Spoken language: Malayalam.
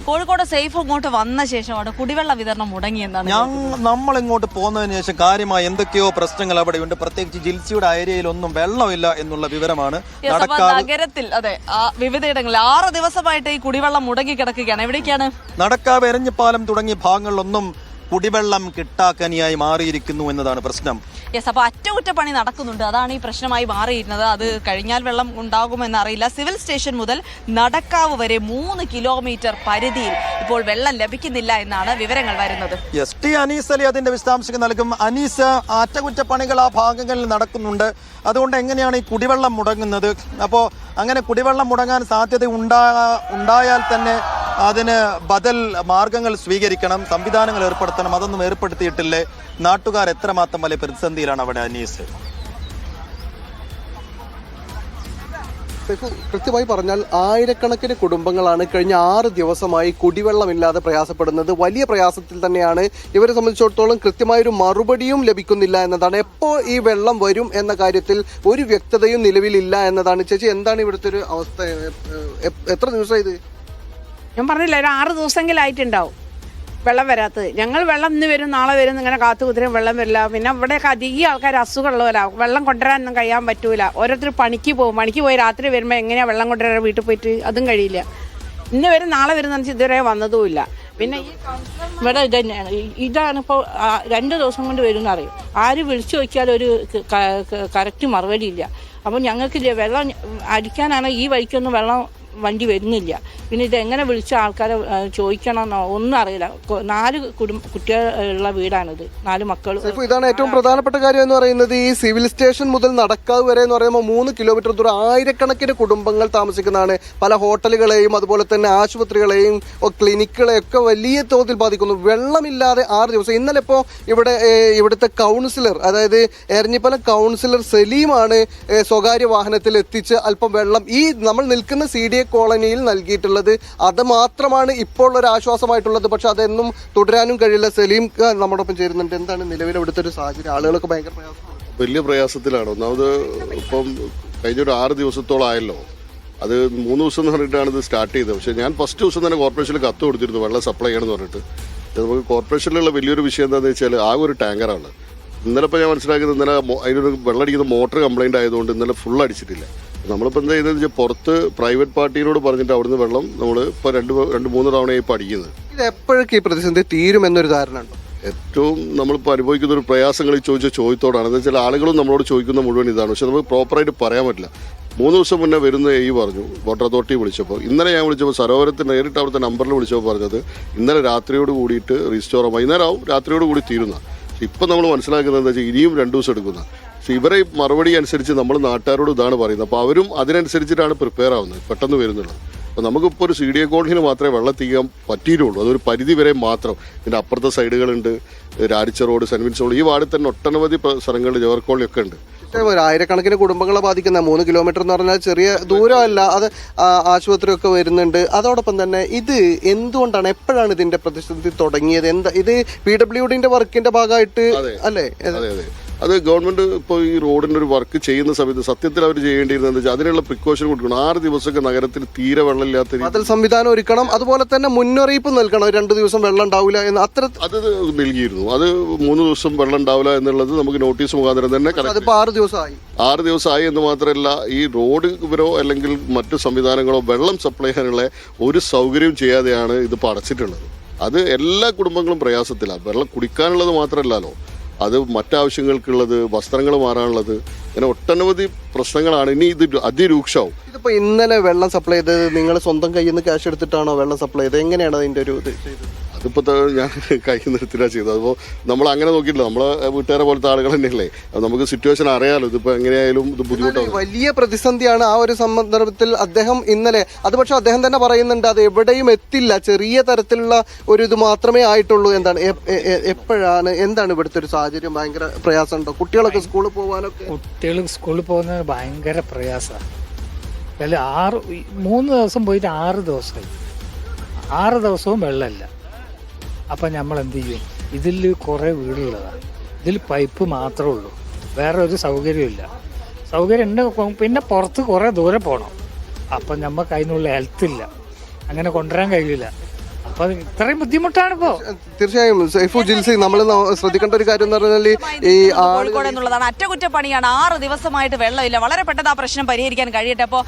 കോഴിക്കോട് സേഫ് ഇങ്ങോട്ട് വന്ന ശേഷമാണ് കുടിവെള്ള വിതരണം മുടങ്ങിയെന്നാണ്. നമ്മൾ ഇങ്ങോട്ട് പോകുന്നതിന് ശേഷം കാര്യമായ എന്തൊക്കെയോ പ്രശ്നങ്ങൾ അവിടെയുണ്ട്. പ്രത്യേകിച്ച് ജിൽസിയുടെ ഏരിയയിലൊന്നും വെള്ളമില്ല എന്നുള്ള വിവരമാണ്. നഗരത്തിൽ അതെ വിവിധയിടങ്ങളിൽ 6 ദിവസമായിട്ട് ഈ കുടിവെള്ളം മുടങ്ങി കിടക്കുകയാണ്. എവിടേക്കാണ്? നടക്കാവ്, എരഞ്ഞിപ്പാലം തുടങ്ങിയ ഭാഗങ്ങളിലൊന്നും കുടിവെള്ളം കിട്ടാക്കനിയായി മാറിയിരിക്കുന്നു എന്നതാണ് പ്രശ്നം. അപ്പൊ അറ്റകുറ്റപ്പണി നടക്കുന്നുണ്ട്. അതാണ് ഈ പ്രശ്നമായി മാറിയിരുന്നത്. അത് കഴിഞ്ഞാൽ വെള്ളം ഉണ്ടാകുമെന്ന് അറിയില്ല. സിവിൽ സ്റ്റേഷൻ മുതൽ നടക്കാവ് വരെ 3 കിലോമീറ്റർ പരിധിയിൽ ഇപ്പോൾ വെള്ളം ലഭിക്കുന്നില്ല എന്നാണ് വിവരങ്ങൾ വരുന്നത്. ടി അനീസ് അലി അതിന്റെ വിശദാംശങ്ങൾ നൽകും. അനീസ്, അറ്റകുറ്റപ്പണികൾ ആ ഭാഗങ്ങളിൽ നടക്കുന്നുണ്ട്. അതുകൊണ്ട് എങ്ങനെയാണ് ഈ കുടിവെള്ളം മുടങ്ങുന്നത്? അപ്പോൾ അങ്ങനെ കുടിവെള്ളം മുടങ്ങാൻ സാധ്യത ഉണ്ടായാൽ തന്നെ അതിന് ബദൽ മാർഗങ്ങൾ സ്വീകരിക്കണം, സംവിധാനങ്ങൾ ഏർപ്പെടുത്തണം. അതൊന്നും ഏർപ്പെടുത്തിയിട്ടില്ലേ? നാട്ടുകാർ എത്രമാത്രം വലിയ പ്രതിസന്ധിയിലാണ് അവിടെ അനീസ്? കൃത്യമായി പറഞ്ഞാൽ ആയിരക്കണക്കിന് കുടുംബങ്ങളാണ് കഴിഞ്ഞ 6 ദിവസമായി കുടിവെള്ളമില്ലാതെ പ്രയാസപ്പെടുന്നത്. വലിയ പ്രയാസത്തിൽ തന്നെയാണ്. ഇവരെ സംബന്ധിച്ചിടത്തോളം കൃത്യമായൊരു മറുപടിയും ലഭിക്കുന്നില്ല എന്നതാണ്. എപ്പോൾ ഈ വെള്ളം വരും എന്ന കാര്യത്തിൽ ഒരു വ്യക്തതയും നിലവിലില്ല എന്നതാണ്. ചേച്ചി, എന്താണ് ഇവിടുത്തെ ഒരു അവസ്ഥ? എത്ര ദിവസമായി ഇത്? ഞാൻ പറഞ്ഞില്ല, ഒരു 6 ദിവസമെങ്കിലായിട്ടുണ്ടാവും വെള്ളം വരാത്തത്. ഞങ്ങൾ വെള്ളം ഇന്ന് വരും നാളെ വരും ഇങ്ങനെ കാത്തുകുതിരും വെള്ളം വരില്ല. പിന്നെ ഇവിടെയൊക്കെ അധികം ആൾക്കാർ അസുഖമുള്ളവരാണ്. വെള്ളം കൊണ്ടുവരാനൊന്നും കഴിയാൻ പറ്റൂല. ഓരോരുത്തർ പണിക്ക് പോകും. പണിക്ക് പോയി രാത്രി വരുമ്പോൾ എങ്ങനെയാണ് വെള്ളം കൊണ്ടുവരാൻ? വീട്ടിൽ പോയിട്ട് അതും കഴിയില്ല. ഇന്ന് വരും നാളെ വരും എന്ന് വെച്ചാൽ ഇതുവരെ വന്നതുമില്ല. പിന്നെ ഈ ഇവിടെ ഇത് തന്നെയാണ്. ഇതാണിപ്പോൾ 2 ദിവസം കൊണ്ട് വരും എന്നറിയും. ആര് വിളിച്ചു നോക്കിയാലും ഒരു കറക്റ്റ് മറുപടി ഇല്ല. അപ്പം ഞങ്ങൾക്ക് വെള്ളം അടിക്കാനാണ് ഈ വഴിക്കൊന്നും വെള്ളം വണ്ടി വരുന്നില്ല. പിന്നെ ഇതെങ്ങനെ വിളിച്ച ആൾക്കാരെ ചോദിക്കണമെന്നോ ഒന്നും അറിയില്ല. 4 കുട്ടികളുള്ള വീടാണിത്, 4 മക്കൾ. ഇതാണ് ഏറ്റവും പ്രധാനപ്പെട്ട കാര്യം എന്ന് പറയുന്നത്. ഈ സിവിൽ സ്റ്റേഷൻ മുതൽ നടക്കാവ് വരെ എന്ന് പറയുമ്പോൾ 3 കിലോമീറ്റർ ദൂരം ആയിരക്കണക്കിന് കുടുംബങ്ങൾ താമസിക്കുന്നതാണ്. പല ഹോട്ടലുകളെയും അതുപോലെ തന്നെ ആശുപത്രികളെയും ക്ലിനിക്കുകളെയും ഒക്കെ വലിയ തോതിൽ ബാധിക്കുന്നു. വെള്ളമില്ലാതെ 6 ദിവസം. ഇന്നലെ ഇപ്പോൾ ഇവിടുത്തെ കൗൺസിലർ, അതായത് എരഞ്ഞിപ്പാലം കൗൺസിലർ സലീമാണ് സ്വകാര്യ വാഹനത്തിൽ എത്തിച്ച് അല്പം വെള്ളം ഈ നമ്മൾ നിൽക്കുന്ന CDA കോളനിയിൽ നൽകിയിട്ടുള്ളത്. അത് മാത്രമാണ് ഇപ്പോൾ ഒരു ആശ്വാസമായിട്ടുള്ളത്. പക്ഷെ അതൊന്നും തുടരാനും കഴിയില്ല. സലീം നമ്മോടൊപ്പം ചേരുന്നുണ്ട്. എന്താണ് നിലവിൽ ഇവിടുത്തെ ഒരു സാഹചര്യം? ആളുകളൊക്കെ ഭയങ്കര വലിയ പ്രയാസത്തിലാണ്. ഒന്നാമത് ഇപ്പം കഴിഞ്ഞൊരു 6 ദിവസത്തോളം ആയല്ലോ. അത് 3 ദിവസം എന്ന് പറഞ്ഞിട്ടാണ് ഇത് സ്റ്റാർട്ട് ചെയ്തത്. പക്ഷേ ഞാൻ ഫസ്റ്റ് ദിവസം തന്നെ കോർപ്പറേഷനിൽ കത്ത് കൊടുത്തിരുന്നു വെള്ളം സപ്ലൈ ചെയ്യണമെന്ന് പറഞ്ഞിട്ട്. നമുക്ക് കോർപ്പറേഷനിലുള്ള വലിയൊരു വിഷയം എന്താണെന്ന് വെച്ചാൽ ആകെ ഒരു ടാങ്കറാണ്. ഇന്നലെ ഇപ്പോൾ ഞാൻ മനസ്സിലാക്കിയത് ഇന്നലെ അതിനൊരു വെള്ളം അടിക്കുന്ന മോട്ടർ കംപ്ലൈൻറ്റ് ആയതുകൊണ്ട് ഇന്നലെ ഫുൾ അടിച്ചിട്ടില്ല. നമ്മളിപ്പോൾ എന്താ ചെയ്യുന്നത് വെച്ചാൽ പുറത്ത് പ്രൈവറ്റ് പാർട്ടിയോട് പറഞ്ഞിട്ട് അവിടുന്ന് വെള്ളം നമ്മൾ ഇപ്പോൾ 2-3 തവണയായി ഇപ്പോൾ അടിക്കുന്നത്. ഇത് എപ്പോഴൊക്കെ ഈ പ്രതിസന്ധി തീരുമെന്നൊരു ധാരണ ഉണ്ടോ? ഏറ്റവും നമ്മളിപ്പോൾ അനുഭവിക്കുന്ന ഒരു പ്രയാസങ്ങൾ ഈ ചോദിച്ച ചോദ്യത്തോടാണ്. എന്ന് വെച്ചാൽ ആളുകളും നമ്മളോട് ചോദിക്കുന്ന മുഴുവൻ ഇതാണ്. പക്ഷെ നമുക്ക് പ്രോപ്പറായിട്ട് പറയാൻ പറ്റില്ല. 3 ദിവസം മുന്നേ വരുന്ന പറഞ്ഞു വാട്ടർ അതോറിറ്റി വിളിച്ചപ്പോൾ, ഇന്നലെ ഞാൻ വിളിച്ചപ്പോൾ സരോവരത്തിന് നേരിട്ട് അവിടുത്തെ നമ്പറിൽ വിളിച്ചപ്പോൾ പറഞ്ഞത് ഇന്നലെ രാത്രിയോട് കൂടിയിട്ട് റീസ്റ്റോർ വൈകുന്നേരം ആവും, രാത്രിയോട് കൂടി തീരുന്ന. ഇപ്പം നമ്മൾ മനസ്സിലാക്കുന്നത് എന്താ വെച്ചാൽ ഇനിയും 2 ദിവസം എടുക്കുന്ന. പക്ഷെ ഇവരെ മറുപടി അനുസരിച്ച് നമ്മൾ നാട്ടുകാരോട് ഇതാണ് പറയുന്നത്. അപ്പോൾ അവരും അതിനനുസരിച്ചിട്ടാണ് പ്രിപ്പയർ ആവുന്നത്, പെട്ടെന്ന് വരുന്നുള്ളത്. അപ്പോൾ നമുക്കിപ്പോൾ ഒരു CDA കോളനിയിൽ മാത്രമേ വെള്ളം എത്തിക്കാൻ പറ്റിയിട്ടുള്ളൂ. അതൊരു പരിധി വരെ മാത്രം. ഇതിൻ്റെ അപ്പുറത്തെ സൈഡുകളുണ്ട്, രാരിച്ച റോഡ്, സെൻറ്റ് വിൻസ് റോഡ്, ഈ വാർഡിൽ തന്നെ ഒട്ടനവധി സ്ഥലങ്ങളിൽ ജവഹർ കോളനി ഒക്കെ ഉണ്ട്. ആയിരക്കണക്കിന് കുടുംബങ്ങളെ ബാധിക്കുന്ന 3 കിലോമീറ്റർ എന്ന് പറഞ്ഞാൽ ചെറിയ ദൂരമല്ല. അത് ആശുപത്രിയൊക്കെ വരുന്നുണ്ട്. അതോടൊപ്പം തന്നെ ഇത് എന്തുകൊണ്ടാണ്, എപ്പോഴാണ് ഇതിന്റെ പ്രതിസന്ധി തുടങ്ങിയത്? എന്താ ഇത് PWDന്റെ വർക്കിന്റെ ഭാഗമായിട്ട് അല്ലേ? അത് ഗവൺമെന്റ് ഇപ്പോൾ ഈ റോഡിന്റെ ഒരു വർക്ക് ചെയ്യുന്ന സമയത്ത് സത്യത്തിൽ അവർ ചെയ്യേണ്ടിയിരുന്നത് വെച്ചാൽ അതിനുള്ള പ്രിക്കോഷൻ കൊടുക്കണം. 6 ദിവസമൊക്കെ നഗരത്തിൽ തീരെ വെള്ളമില്ലാത്ത അതിൽ സംവിധാനം ഒരുക്കണം. അതുപോലെ തന്നെ മുന്നറിയിപ്പ് നൽകണം. 2 ദിവസം വെള്ളം ഉണ്ടാവില്ല എന്ന് അത് നൽകിയിരുന്നു. അത് 3 ദിവസം വെള്ളം ഉണ്ടാവില്ല എന്നുള്ളത് നമുക്ക് നോട്ടീസ് മുഖാന്തരം തന്നെ 6 ദിവസമായി എന്ന് മാത്രമല്ല, ഈ റോഡ് ഇവരോ അല്ലെങ്കിൽ മറ്റു സംവിധാനങ്ങളോ വെള്ളം സപ്ലൈ ചെയ്യാനുള്ള ഒരു സൗകര്യവും ചെയ്യാതെയാണ് ഇതിപ്പോൾ അടച്ചിട്ടുള്ളത്. അത് എല്ലാ കുടുംബങ്ങളും പ്രയാസത്തിലാണ്. വെള്ളം കുടിക്കാനുള്ളത് മാത്രമല്ലല്ലോ, അത് മറ്റാവശ്യങ്ങൾക്കുള്ളത്, വസ്ത്രങ്ങൾ മാറാനുള്ളത്, അങ്ങനെ ഒട്ടനവധി പ്രശ്നങ്ങളാണ്. ഇനി ഇത് അതിരൂക്ഷമാവും. ഇതിപ്പോൾ ഇന്നലെ വെള്ളം സപ്ലൈ ചെയ്തത് നിങ്ങൾ സ്വന്തം കയ്യിൽ നിന്ന് ക്യാഷ് എടുത്തിട്ടാണോ വെള്ളം സപ്ലൈ ചെയ്തത്? എങ്ങനെയാണ് അതിൻ്റെ ഒരു ഇത് ചെയ്തത്? അതിപ്പോൾ ഞാൻ കൈ നിർത്തിലാണ് ചെയ്തത്. അപ്പോൾ നമ്മൾ അങ്ങനെ നോക്കിയിട്ടില്ല. നമ്മളെ വീട്ടുകാരെ പോലത്തെ ആളുകൾ തന്നെയല്ലേ, നമുക്ക് സിറ്റുവേഷൻ അറിയാലോ. ഇതിപ്പോൾ എങ്ങനെയായാലും ഇത് ബുദ്ധിമുട്ടാണ്. വലിയ പ്രതിസന്ധിയാണ്. ആ ഒരു സന്ദർഭത്തിൽ അദ്ദേഹം ഇന്നലെ അത് പക്ഷെ അദ്ദേഹം തന്നെ പറയുന്നുണ്ട് അത് എവിടെയും എത്തില്ല, ചെറിയ തരത്തിലുള്ള ഒരു ഇത് മാത്രമേ ആയിട്ടുള്ളൂ. എന്താണ് എപ്പോഴാണ് എന്താണ് ഇവിടുത്തെ ഒരു സാഹചര്യം? ഭയങ്കര പ്രയാസമുണ്ടോ? കുട്ടികളൊക്കെ സ്കൂളിൽ പോകാനൊക്കെ? കുട്ടികൾ സ്കൂളിൽ പോകുന്നത് ഭയങ്കര പ്രയാസമാണ്. അല്ല 3 ദിവസം പോയിട്ട് 6 ദിവസമായി. 6 ദിവസവും വെള്ളമില്ല. അപ്പം നമ്മൾ എന്ത് ചെയ്യും? ഇതിൽ കുറേ വീടുള്ളതാണ്. ഇതിൽ പൈപ്പ് മാത്രമേ ഉള്ളൂ, വേറെ ഒരു സൗകര്യമില്ല. സൗകര്യം ഉണ്ട്, പിന്നെ പുറത്ത് കുറേ ദൂരെ പോകണം. അപ്പം നമുക്ക് അതിനുള്ള ഹെൽത്തില്ല, അങ്ങനെ കൊണ്ടുവരാൻ കഴിയില്ല. അപ്പൊ ഇത്രയും ബുദ്ധിമുട്ടാണ് ഇപ്പോ. തീർച്ചയായും സൈഫു ജിൽസി നമ്മൾ ശ്രദ്ധിക്കേണ്ട ഒരു കാര്യം എന്ന് പറഞ്ഞാൽ ഈ കോഴിക്കോട് എന്നുള്ളതാണ്. അറ്റകുറ്റപ്പണിയാണ്, 6 ദിവസമായിട്ട് വെള്ളമില്ല. വളരെ പെട്ടെന്ന് ആ പ്രശ്നം പരിഹരിക്കാൻ കഴിയട്ടെ. അപ്പോൾ